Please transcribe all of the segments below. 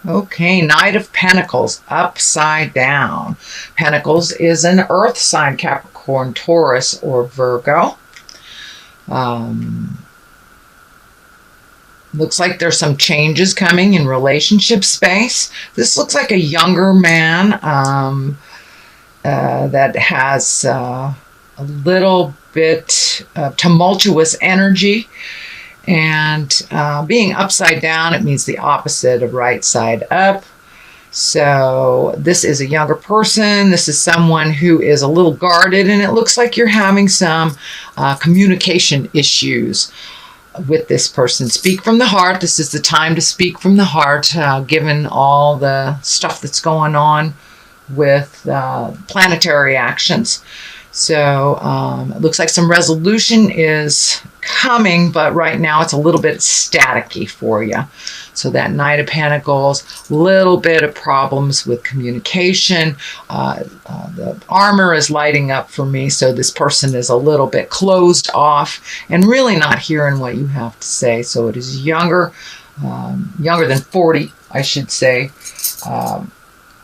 Okay, Knight of Pentacles, upside down. Pentacles is an earth sign, Capricorn, Taurus, or Virgo. Looks like there's some changes coming in relationship space. This looks like a younger man that has a little bit of tumultuous energy. And being upside down, it means the opposite of right side up. So this is a younger person. This is someone who is a little guarded, and it looks like you're having some communication issues with this person. Speak from the heart. This is the time to speak from the heart, given all the stuff that's going on with planetary actions. So it looks like some resolution is coming, but right now it's a little bit staticky for you. So that Knight of Pentacles, little bit of problems with communication. The armor is lighting up for me, so this person is a little bit closed off and really not hearing what you have to say. So it is younger than 40, I should say.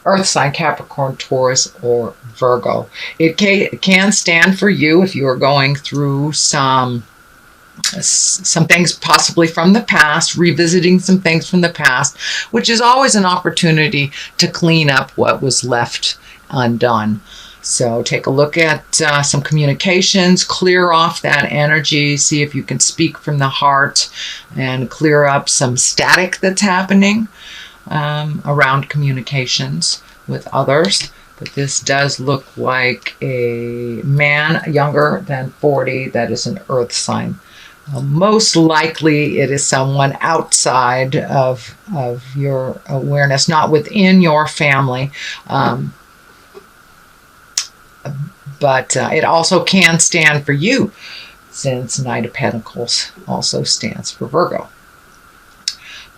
Earth sign, Capricorn, Taurus, or Virgo. It can stand for you if you are going through some things possibly from the past, revisiting some things from the past, which is always an opportunity to clean up what was left undone. So take a look at some communications, clear off that energy, see if you can speak from the heart and clear up some static that's happening around communications with others. But this does look like a man younger than 40 that is an earth sign. Most likely it is someone outside of your awareness, not within your family. But it also can stand for you, since Knight of Pentacles also stands for Virgo.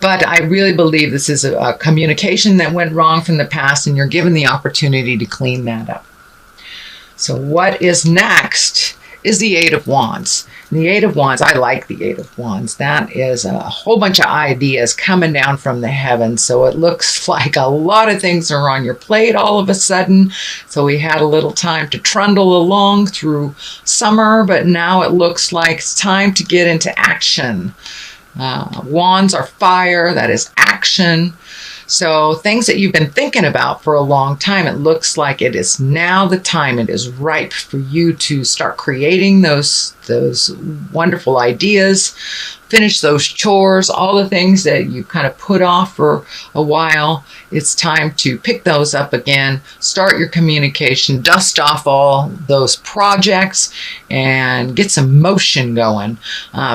But I really believe this is a communication that went wrong from the past, and you're given the opportunity to clean that up. So what is next is the Eight of Wands. And the Eight of Wands, I like the Eight of Wands. That is a whole bunch of ideas coming down from the heavens. So it looks like a lot of things are on your plate all of a sudden. So we had a little time to trundle along through summer, but now it looks like it's time to get into action. Wands are fire, that is action. So things that you've been thinking about for a long time, it looks like it is now the time. It is ripe for you to start creating those wonderful ideas, finish those chores, all the things that you kind of put off for a while. It's time to pick those up again, start your communication, dust off all those projects, and get some motion going.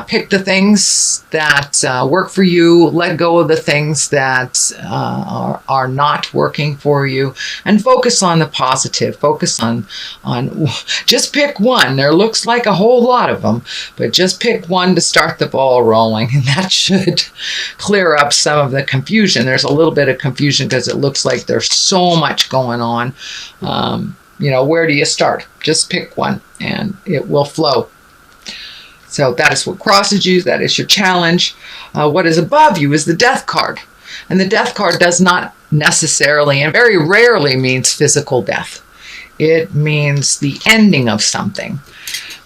Pick the things that work for you, let go of the things that are not working for you, and focus on the positive. Focus on just pick one. There looks like a whole lot of them, but just pick one to start the ball rolling, and that should clear up some of the confusion. There's a little bit of confusion because it looks like there's so much going on. Where do you start? Just pick one and it will flow. So that is what crosses you. That is your challenge. What is above you is the Death card. And the Death card does not necessarily and very rarely means physical death. It means the ending of something.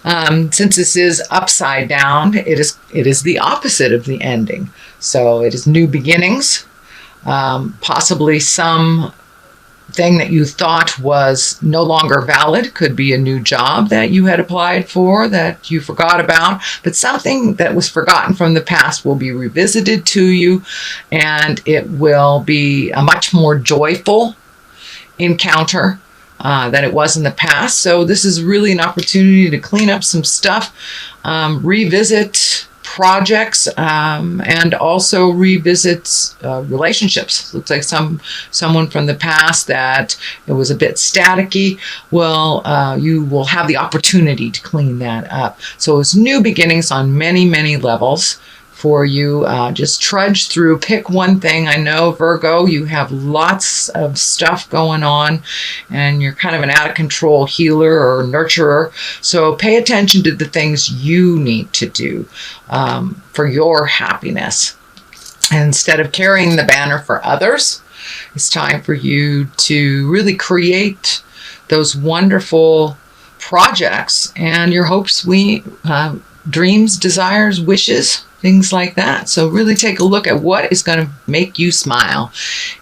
Since this is upside down, it is the opposite of the ending. So it is new beginnings, possibly some thing that you thought was no longer valid. Could be a new job that you had applied for that you forgot about, but something that was forgotten from the past will be revisited to you, and it will be a much more joyful encounter than it was in the past. So this is really an opportunity to clean up some stuff, revisit projects, and also revisit relationships. Looks like someone from the past that it was a bit staticky. You will have the opportunity to clean that up. So it's new beginnings on many, many levels for you. Just trudge through, pick one thing. I know, Virgo, you have lots of stuff going on and you're kind of an out of control healer or nurturer. So pay attention to the things you need to do for your happiness. And instead of carrying the banner for others, it's time for you to really create those wonderful projects and your hopes, dreams, desires, wishes, things like that. So really take a look at what is going to make you smile.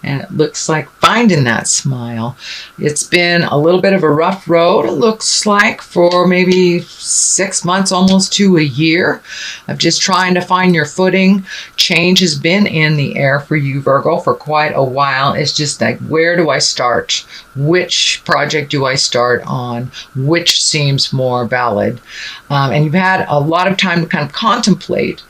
And it looks like finding that smile. It's been a little bit of a rough road, it looks like, for maybe 6 months, almost to a year, of just trying to find your footing. Change has been in the air for you, Virgo, for quite a while. It's just like, where do I start? Which project do I start on? Which seems more valid? And you've had a lot of time to kind of contemplate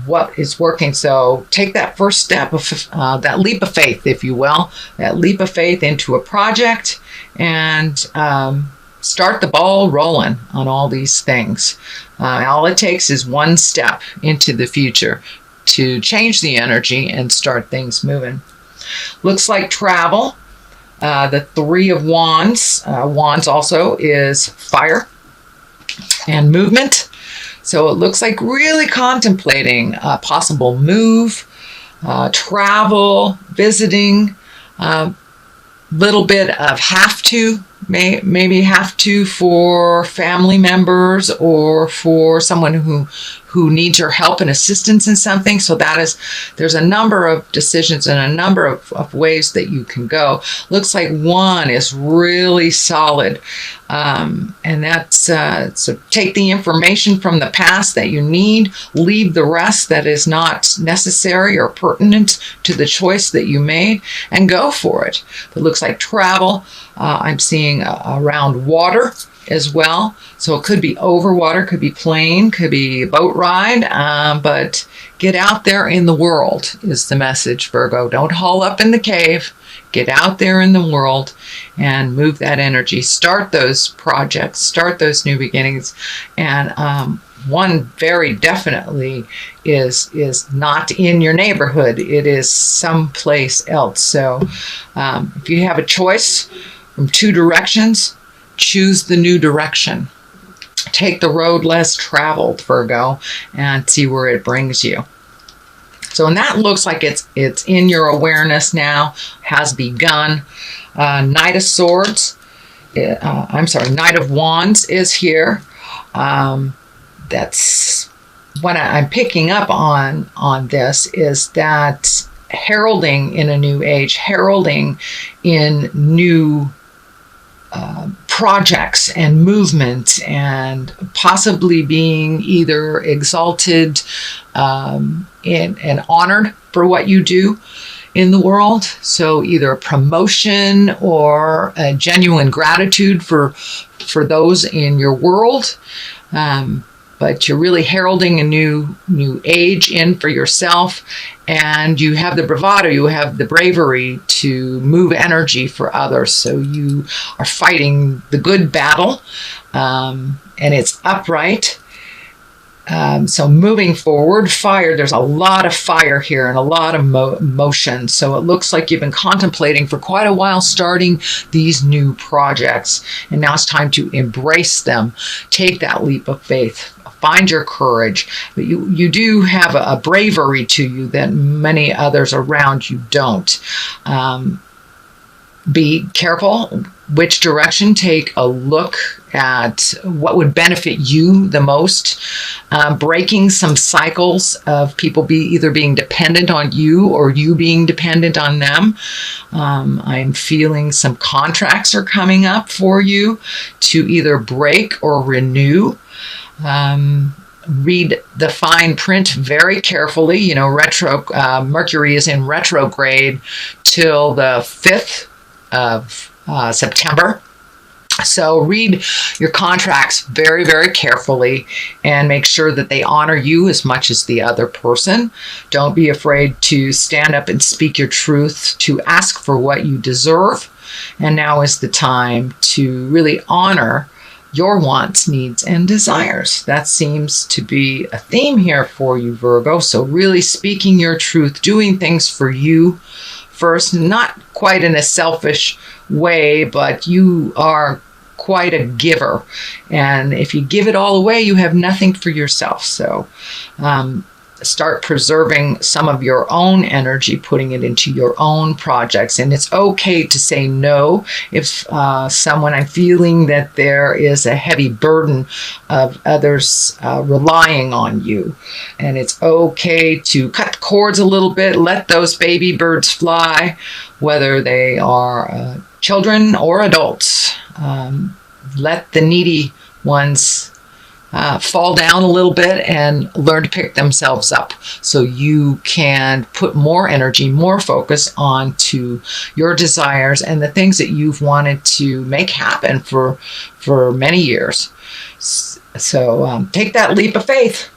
what is working. So take that first step of that leap of faith, if you will, that leap of faith into a project, and start the ball rolling on all these things. All it takes is one step into the future to change the energy and start things moving. Looks like travel. The Three of Wands. Wands also is fire and movement. So it looks like really contemplating a possible move, travel, visiting, little bit of maybe have to for family members or for someone who needs your help and assistance in something. So there's a number of decisions and a number of ways that you can go. Looks like one is really solid. And that's, so take the information from the past that you need, leave the rest that is not necessary or pertinent to the choice that you made, and go for it. It looks like travel. I'm seeing around water as well. So it could be over water, could be plane, could be boat ride, but get out there in the world is the message, Virgo. Don't haul up in the cave. Get out there in the world and move that energy. Start those projects, start those new beginnings. And one very definitely is not in your neighborhood. It is someplace else. So if you have a choice from two directions, choose the new direction. Take the road less traveled, Virgo, and see where it brings you. So, and that looks like it's in your awareness now, has begun. Knight of Swords, Knight of Wands is here. That's what I'm picking up on this, is that heralding in a new age, heralding in new projects and movements, and possibly being either exalted and honored for what you do in the world. So either a promotion or a genuine gratitude for those in your world. But you're really heralding a new age in for yourself, and you have the bravado, you have the bravery to move energy for others. So you are fighting the good battle, and it's upright. So moving forward, fire, there's a lot of fire here and a lot of motion. So it looks like you've been contemplating for quite a while starting these new projects, and now it's time to embrace them. Take that leap of faith. Find your courage. But you do have a bravery to you that many others around you don't. Be careful which direction. Take a look at what would benefit you the most. Breaking some cycles of people either being dependent on you or you being dependent on them. I'm feeling some contracts are coming up for you to either break or renew. Read the fine print very carefully. Mercury is in retrograde till the 5th of September. So read your contracts very, very carefully and make sure that they honor you as much as the other person. Don't be afraid to stand up and speak your truth, to ask for what you deserve. And now is the time to really honor your wants, needs, and desires. That seems to be a theme here for you, Virgo. So really speaking your truth, doing things for you first, not quite in a selfish way, but you are quite a giver. And if you give it all away, you have nothing for yourself. So start preserving some of your own energy, putting it into your own projects. And it's okay to say no if I'm feeling that there is a heavy burden of others relying on you. And it's okay to cut the cords a little bit, let those baby birds fly, whether they are children or adults. Let the needy ones fall down a little bit and learn to pick themselves up, so you can put more energy, more focus onto your desires and the things that you've wanted to make happen for many years. So take that leap of faith,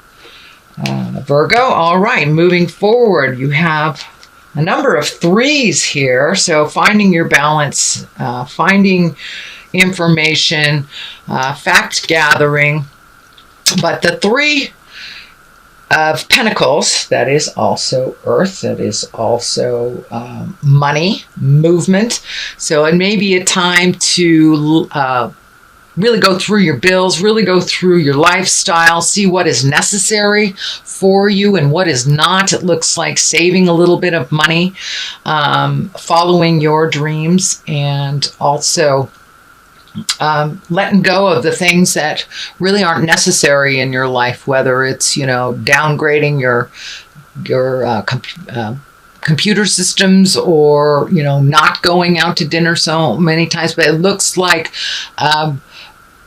Virgo. All right, moving forward, you have a number of threes here. So finding your balance, finding information, fact gathering. But the Three of Pentacles, that is also Earth, that is also money, movement. So it may be a time to really go through your bills, really go through your lifestyle, see what is necessary for you and what is not. It looks like saving a little bit of money, following your dreams, and also letting go of the things that really aren't necessary in your life, whether it's, downgrading your computer systems, or, not going out to dinner so many times. But it looks like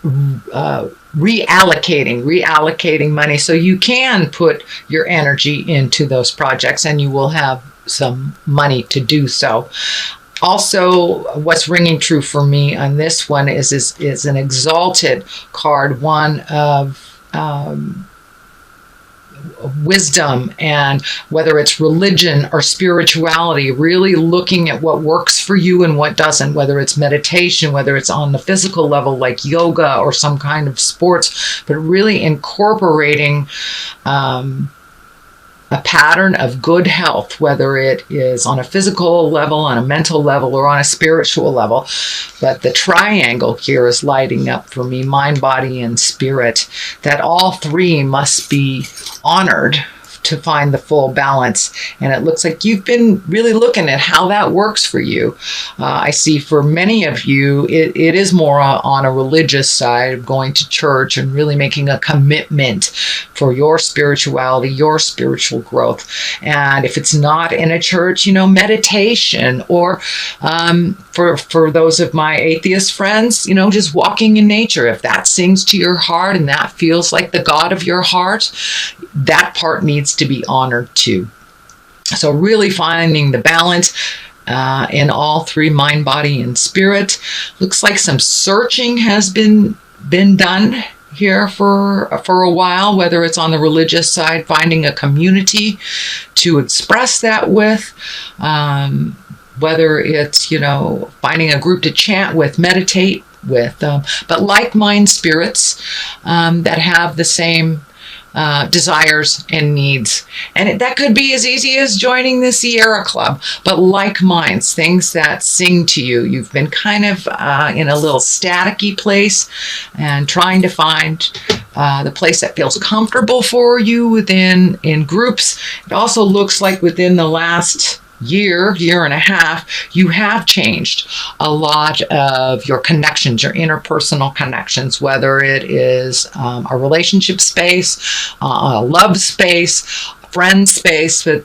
reallocating money, so you can put your energy into those projects and you will have some money to do so. Also, what's ringing true for me on this one is an exalted card, one of wisdom, and whether it's religion or spirituality, really looking at what works for you and what doesn't, whether it's meditation, whether it's on the physical level like yoga or some kind of sports, but really incorporating a pattern of good health, whether it is on a physical level, on a mental level, or on a spiritual level. But the triangle here is lighting up for me, mind, body, and spirit, that all three must be honored to find the full balance. And it looks like you've been really looking at how that works for you. I see for many of you, it is more on a religious side of going to church and really making a commitment for your spirituality, your spiritual growth. And if it's not in a church, meditation, or for those of my atheist friends, just walking in nature. If that sings to your heart and that feels like the God of your heart, that part needs to be honored too. So really finding the balance in all three, mind, body, and spirit. Looks like some searching has been done here for a while, whether it's on the religious side, finding a community to express that with, whether it's, finding a group to chant with, meditate with, but like-minded spirits that have the same desires and needs. And that could be as easy as joining the Sierra Club, but like minds, things that sing to you. You've been kind of in a little staticky place and trying to find the place that feels comfortable for you in groups. It also looks like within the last year and a half, you have changed a lot of your connections, your interpersonal connections, whether it is a relationship space, a love space, friend space, but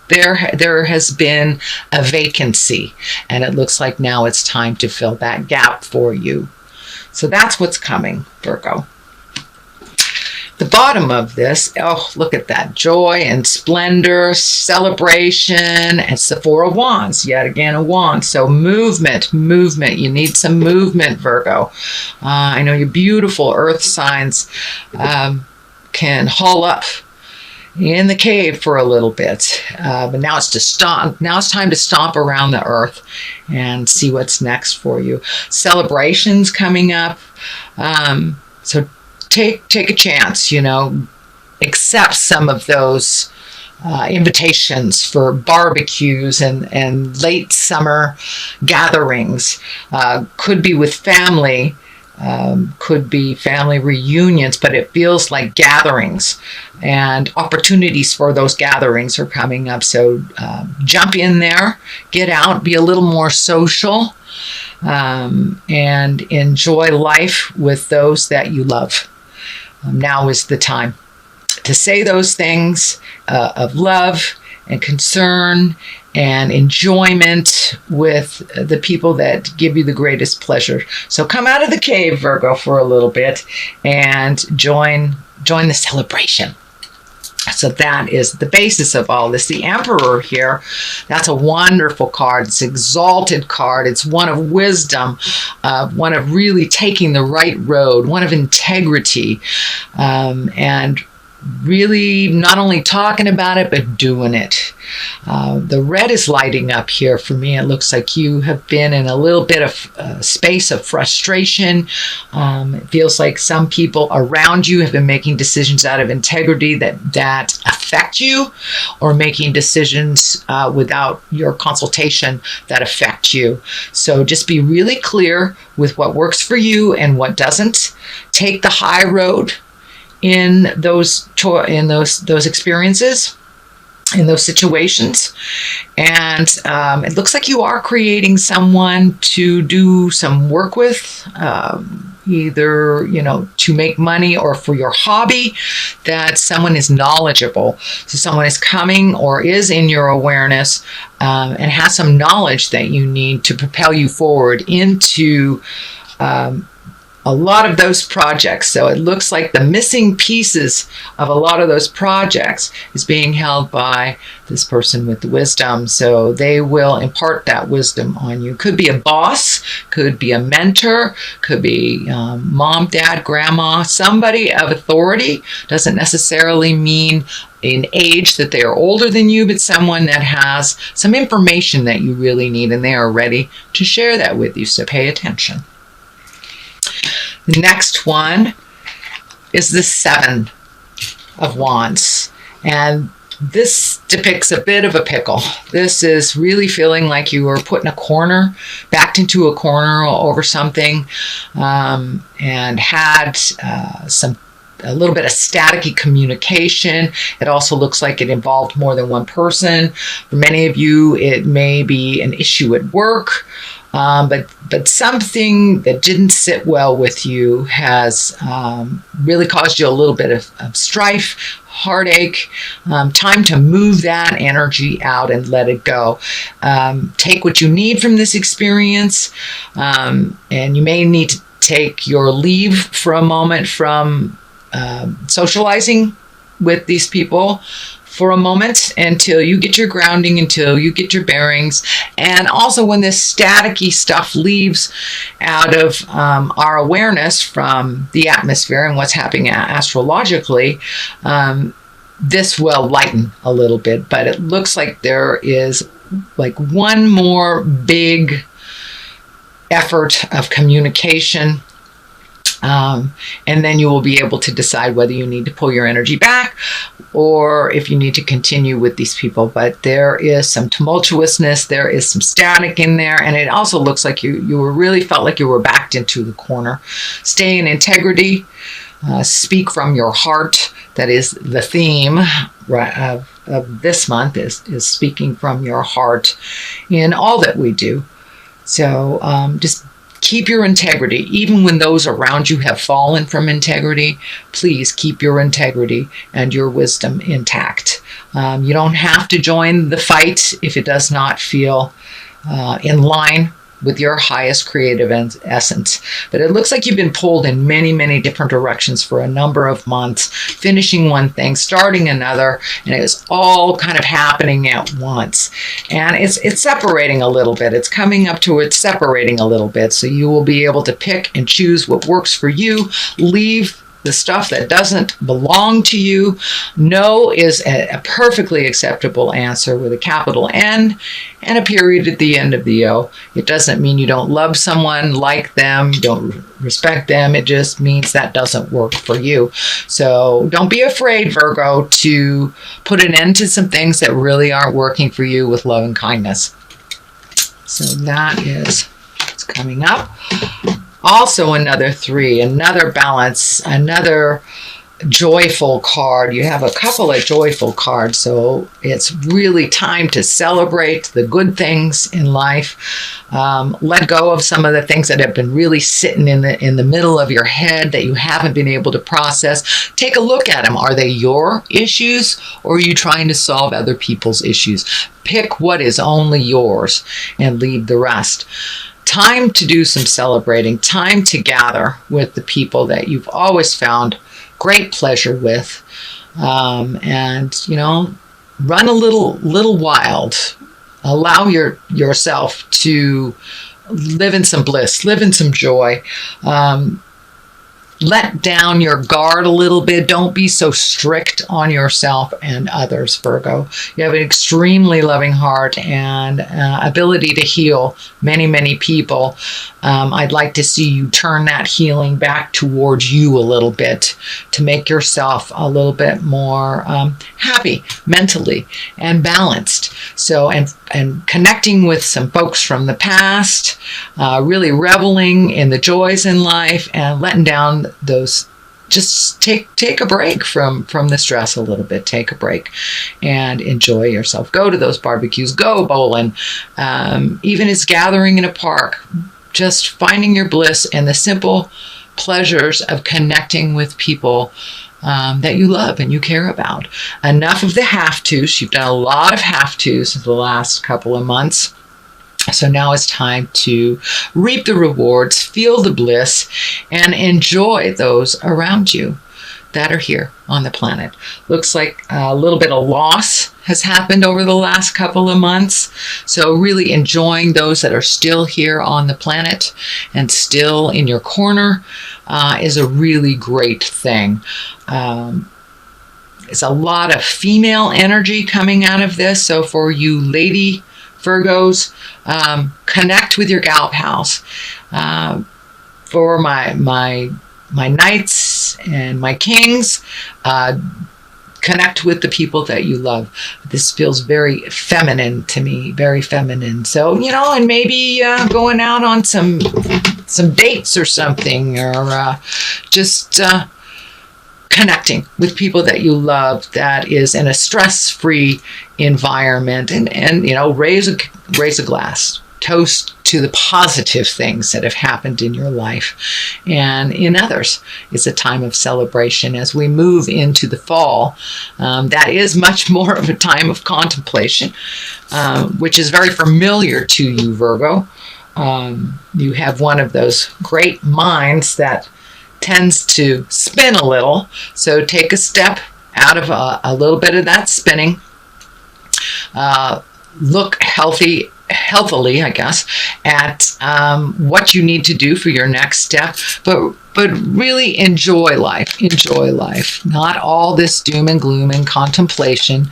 there has been a vacancy, and it looks like now it's time to fill that gap for you. So that's what's coming, Virgo. The bottom of this, oh, look at that. Joy and splendor, celebration. It's the Four of Wands. Yet again, a wand. So movement. You need some movement, Virgo. I know your beautiful earth signs can haul up in the cave for a little bit. But now it's to stomp. Now it's time to stomp around the earth and see what's next for you. Celebrations coming up. So take a chance, accept some of those invitations for barbecues and late summer gatherings. Could be with family, could be family reunions, but it feels like gatherings, and opportunities for those gatherings are coming up. So jump in there, get out, be a little more social, and enjoy life with those that you love. Now is the time to say those things of love and concern and enjoyment with the people that give you the greatest pleasure. So come out of the cave, Virgo, for a little bit and join the celebration. So that is the basis of all this. The Emperor here, that's a wonderful card. It's an exalted card. It's one of wisdom, one of really taking the right road, one of integrity, and really not only talking about it, but doing it. The red is lighting up here for me. It looks like you have been in a little bit of space of frustration. It feels like some people around you have been making decisions out of integrity that affect you, or making decisions without your consultation that affect you. So just be really clear with what works for you and what doesn't. Take the high road in those experiences, in those situations. And it looks like you are creating someone to do some work with, either, to make money or for your hobby, that someone is knowledgeable. So someone is coming or is in your awareness and has some knowledge that you need to propel you forward into a lot of those projects. So it looks like the missing pieces of a lot of those projects is being held by this person with the wisdom. So they will impart that wisdom on you. Could be a boss, could be a mentor, could be mom, dad, grandma, somebody of authority. Doesn't necessarily mean in age that they are older than you, but someone that has some information that you really need, and they are ready to share that with you. So pay attention. The next one is the Seven of Wands, and this depicts a bit of a pickle. This is really feeling like you were put in a corner, backed into a corner over something, and had a little bit of staticky communication. It also looks like it involved more than one person. For many of you, it may be an issue at work. But something that didn't sit well with you has really caused you a little bit of strife, heartache. Time to move that energy out and let it go. Take what you need from this experience, and you may need to take your leave for a moment from socializing with these people for a moment until you get your grounding, until you get your bearings. And also when this staticky stuff leaves out of our awareness from the atmosphere and what's happening astrologically, this will lighten a little bit. But it looks like there is like one more big effort of communication. And then you will be able to decide whether you need to pull your energy back or if you need to continue with these people. But there is some tumultuousness, there is some static in there, and it also looks like you were really felt like you were backed into the corner. Stay in integrity, speak from your heart. That is the theme of this month, is speaking from your heart in all that we do. So just keep your integrity. Even when those around you have fallen from integrity, please keep your integrity and your wisdom intact. You don't have to join the fight if it does not feel in line with your highest creative essence. But it looks like you've been pulled in many, many different directions for a number of months, finishing one thing, starting another, and it's all kind of happening at once. And it's separating a little bit. It's coming up to it separating a little bit. So you will be able to pick and choose what works for you, leave the stuff that doesn't belong to you. No is a perfectly acceptable answer with a capital N and a period at the end of the O. It doesn't mean you don't love someone, like them, don't respect them. It just means that doesn't work for you. So don't be afraid, Virgo, to put an end to some things that really aren't working for you with love and kindness. So that is what's coming up. Also another 3, another balance, another joyful card. You have a couple of joyful cards, so it's really time to celebrate the good things in life. Let go of some of the things that have been really sitting in the middle of your head that you haven't been able to process. Take a look at them. Are they your issues, or are you trying to solve other people's issues? Pick what is only yours and leave the rest. Time to do some celebrating, time to gather with the people that you've always found great pleasure with, and run a little wild. Allow yourself to live in some bliss, live in some joy. Let down your guard a little bit. Don't be so strict on yourself and others, Virgo. You have an extremely loving heart and ability to heal many people. I'd like to see you turn that healing back towards you a little bit to make yourself a little bit more happy mentally and balanced. So, and connecting with some folks from the past, really reveling in the joys in life and letting down those. Just take a break from the stress a little bit. Take a break and enjoy yourself. Go to those barbecues. Go bowling. Even it's gathering in a park. Just finding your bliss and the simple pleasures of connecting with people that you love and you care about. Enough of the have-tos. You've done a lot of have-tos in the last couple of months. So now it's time to reap the rewards, feel the bliss, and enjoy those around you that are here on the planet. Looks like a little bit of loss has happened over the last couple of months. So really enjoying those that are still here on the planet and still in your corner is a really great thing. It's a lot of female energy coming out of this. So for you lady Virgos, connect with your gal pals. For my knights and my kings, connect with the people that you love. This feels very feminine to me, very feminine. So, and maybe going out on some dates or something, or just connecting with people that you love that is in a stress-free environment, and raise a glass, toast to the positive things that have happened in your life and in others. It's a time of celebration as we move into the fall. That is much more of a time of contemplation, which is very familiar to you, Virgo. You have one of those great minds that tends to spin a little. So take a step out of a little bit of that spinning. Look healthily, I guess, at what you need to do for your next step, but really enjoy life. Enjoy life. Not all this doom and gloom and contemplation.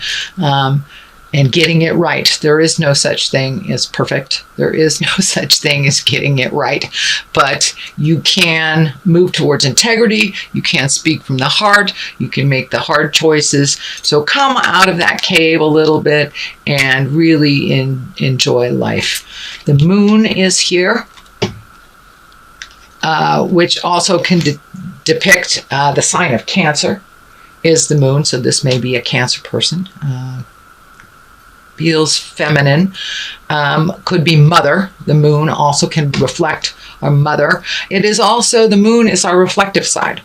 And getting it right. There is no such thing as perfect. There is no such thing as getting it right. But you can move towards integrity. You can speak from the heart. You can make the hard choices. So come out of that cave a little bit and really enjoy life. The moon is here, which also can depict the sign of Cancer is the moon. So this may be a Cancer person. Feels feminine, could be mother. The moon also can reflect our mother. It is also, the moon is our reflective side.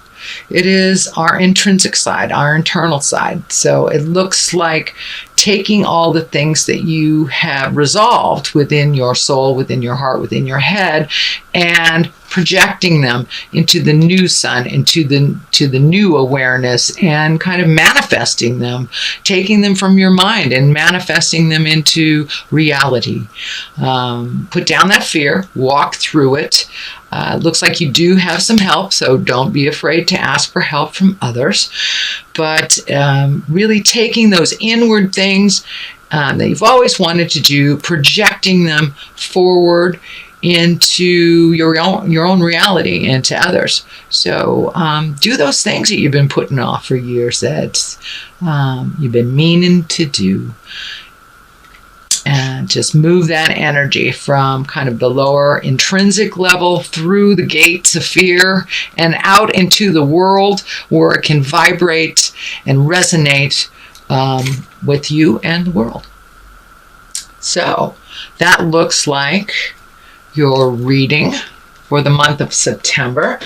It is our intrinsic side, our internal side. So it looks like taking all the things that you have resolved within your soul, within your heart, within your head, and projecting them into the new sun, into the new awareness, and kind of manifesting them, taking them from your mind and manifesting them into reality. Put down that fear, walk through it. Looks like you do have some help, so don't be afraid to ask for help from others. But really taking those inward things that you've always wanted to do, projecting them forward into your own reality and to others. So do those things that you've been putting off for years that you've been meaning to do. and just move that energy from kind of the lower intrinsic level through the gates of fear and out into the world where it can vibrate and resonate with you and the world. So that looks like your reading for the month of September.